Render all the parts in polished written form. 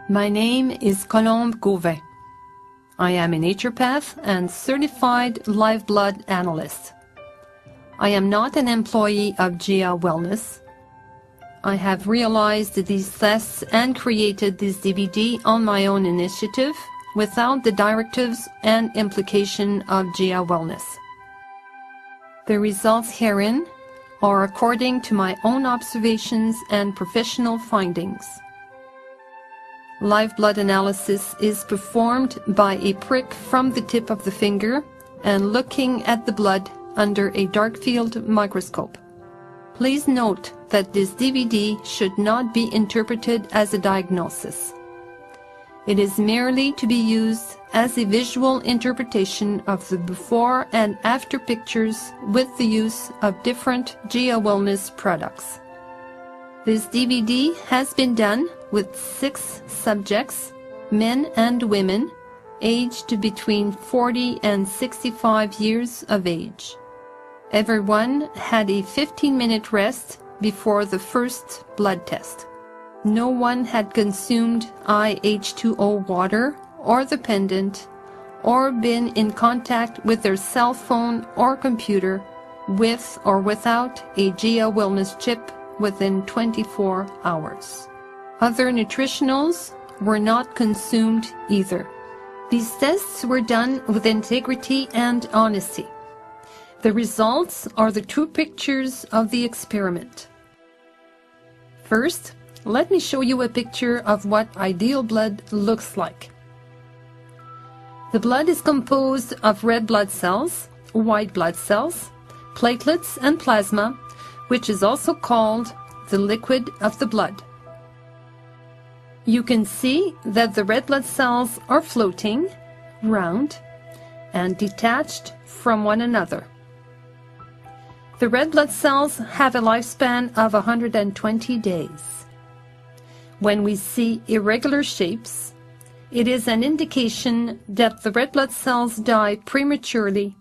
My name is Colombe Gauvin. I am a naturopath and certified live blood analyst. I am not an employee of GIA Wellness. I have realized these tests and created this DVD on my own initiative without the directives and implication of GIA Wellness. The results herein are according to my own observations and professional findings. Live blood analysis is performed by a prick from the tip of the finger and looking at the blood under a dark field microscope. Please note that this DVD should not be interpreted as a diagnosis. It is merely to be used as a visual interpretation of the before and after pictures with the use of different GIA Wellness products. This DVD has been done with 6 subjects, men and women, aged between 40 and 65 years of age. Everyone had a 15-minute rest before the first blood test. No one had consumed iH2O water or the pendant, or been in contact with their cell phone or computer with or without a GIA Wellness chip within 24 hours. Other nutritionals were not consumed either. These tests were done with integrity and honesty. The results are the true pictures of the experiment. First, let me show you a picture of what ideal blood looks like. The blood is composed of red blood cells, white blood cells, platelets, and plasma, which is also called the liquid of the blood. You can see that the red blood cells are floating, round, and detached from one another. The red blood cells have a lifespan of 120 days. When we see irregular shapes, it is an indication that the red blood cells die prematurely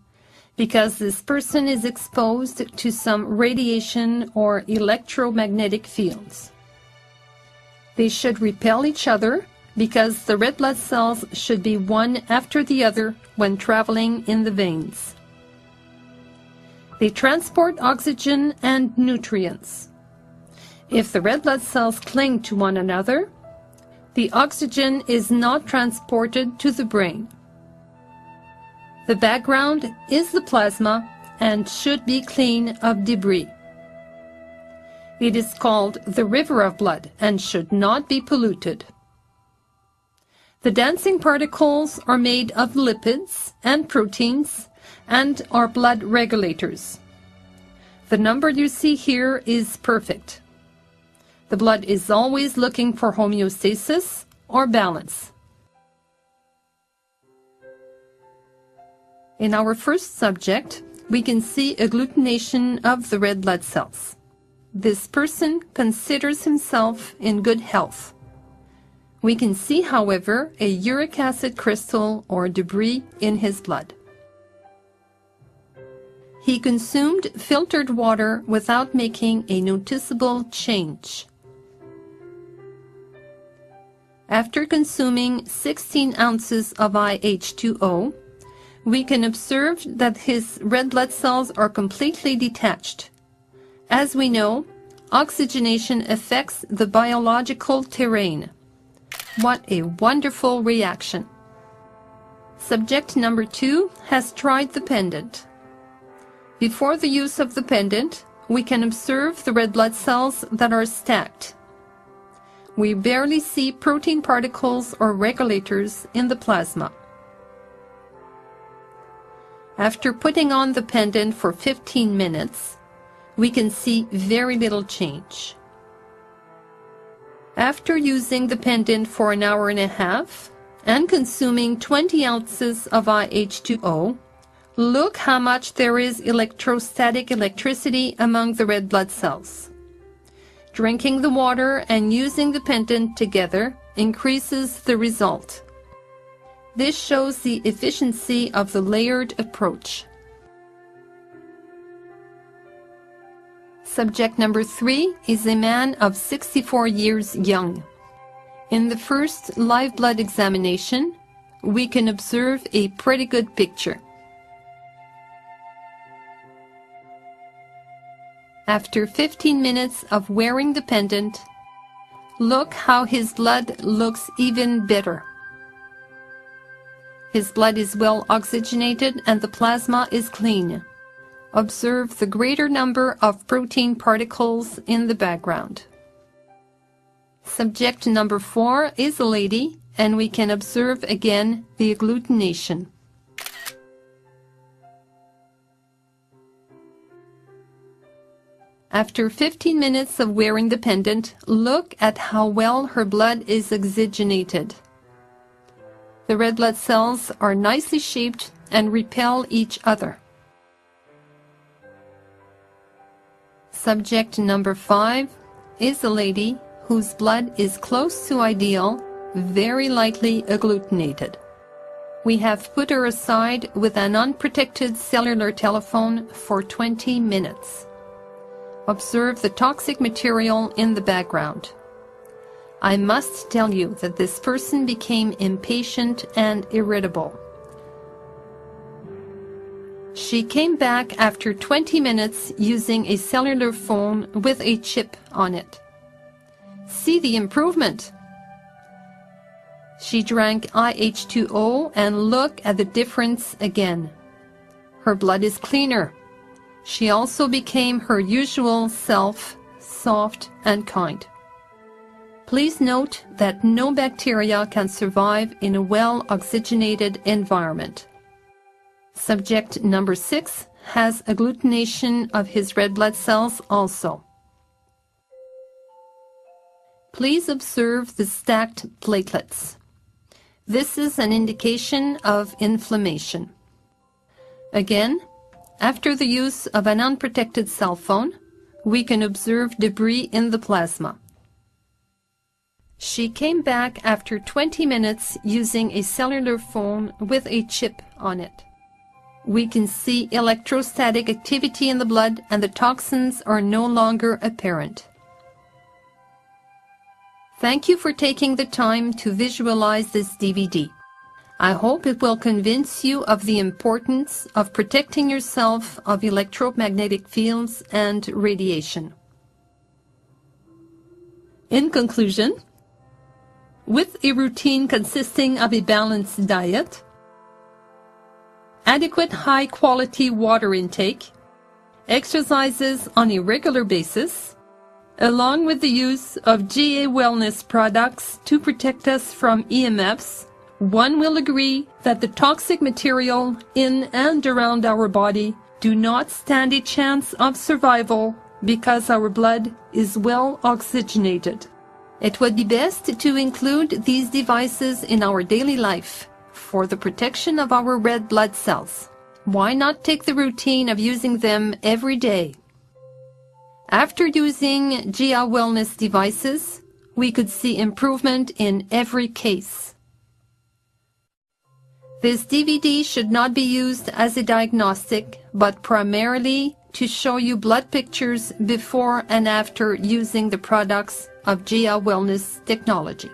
because this person is exposed to some radiation or electromagnetic fields. They should repel each other because the red blood cells should be one after the other when traveling in the veins. They transport oxygen and nutrients. If the red blood cells cling to one another, the oxygen is not transported to the brain. The background is the plasma and should be clean of debris. It is called the river of blood and should not be polluted. The dancing particles are made of lipids and proteins and are blood regulators. The number you see here is perfect. The blood is always looking for homeostasis or balance. In our first subject, we can see agglutination of the red blood cells. This person considers himself in good health. We can see, however, a uric acid crystal or debris in his blood. He consumed filtered water without making a noticeable change. After consuming 16 ounces of iH2O, we can observe that his red blood cells are completely detached. As we know, oxygenation affects the biological terrain. What a wonderful reaction! Subject number 2 has tried the pendant. Before the use of the pendant, we can observe the red blood cells that are stacked. We barely see protein particles or regulators in the plasma. After putting on the pendant for 15 minutes, we can see very little change. After using the pendant for an hour and a half and consuming 20 ounces of iH2O, look how much there is electrostatic electricity among the red blood cells. Drinking the water and using the pendant together increases the result. This shows the efficiency of the layered approach. Subject number 3 is a man of 64 years young. In the first live blood examination, we can observe a pretty good picture. After 15 minutes of wearing the pendant, look how his blood looks even better. His blood is well oxygenated and the plasma is clean. Observe the greater number of protein particles in the background. Subject number 4 is a lady, and we can observe again the agglutination. After 15 minutes of wearing the pendant, look at how well her blood is oxygenated. The red blood cells are nicely shaped and repel each other. Subject number 5 is a lady whose blood is close to ideal, very lightly agglutinated. We have put her aside with an unprotected cellular telephone for 20 minutes. Observe the toxic material in the background. I must tell you that this person became impatient and irritable. She came back after 20 minutes using a cellular phone with a chip on it. See the improvement. She drank IH2O and look at the difference again. Her blood is cleaner. She also became her usual self, soft and kind. Please note that no bacteria can survive in a well-oxygenated environment. Subject number 6 has agglutination of his red blood cells also. Please observe the stacked platelets. This is an indication of inflammation. Again, after the use of an unprotected cell phone, we can observe debris in the plasma. She came back after 20 minutes using a cellular phone with a chip on it. We can see electrostatic activity in the blood and the toxins are no longer apparent. Thank you for taking the time to visualize this DVD. I hope it will convince you of the importance of protecting yourself of electromagnetic fields and radiation. In conclusion, with a routine consisting of a balanced diet, adequate high-quality water intake, exercises on a regular basis, along with the use of GA wellness products to protect us from EMFs, one will agree that the toxic material in and around our body do not stand a chance of survival because our blood is well oxygenated. It would be best to include these devices in our daily life for the protection of our red blood cells. Why not take the routine of using them every day? After using GIA wellness devices, we could see improvement in every case. This DVD should not be used as a diagnostic, but primarily to show you blood pictures before and after using the products of GIA wellness technology.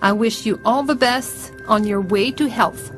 I wish you all the best on your way to health.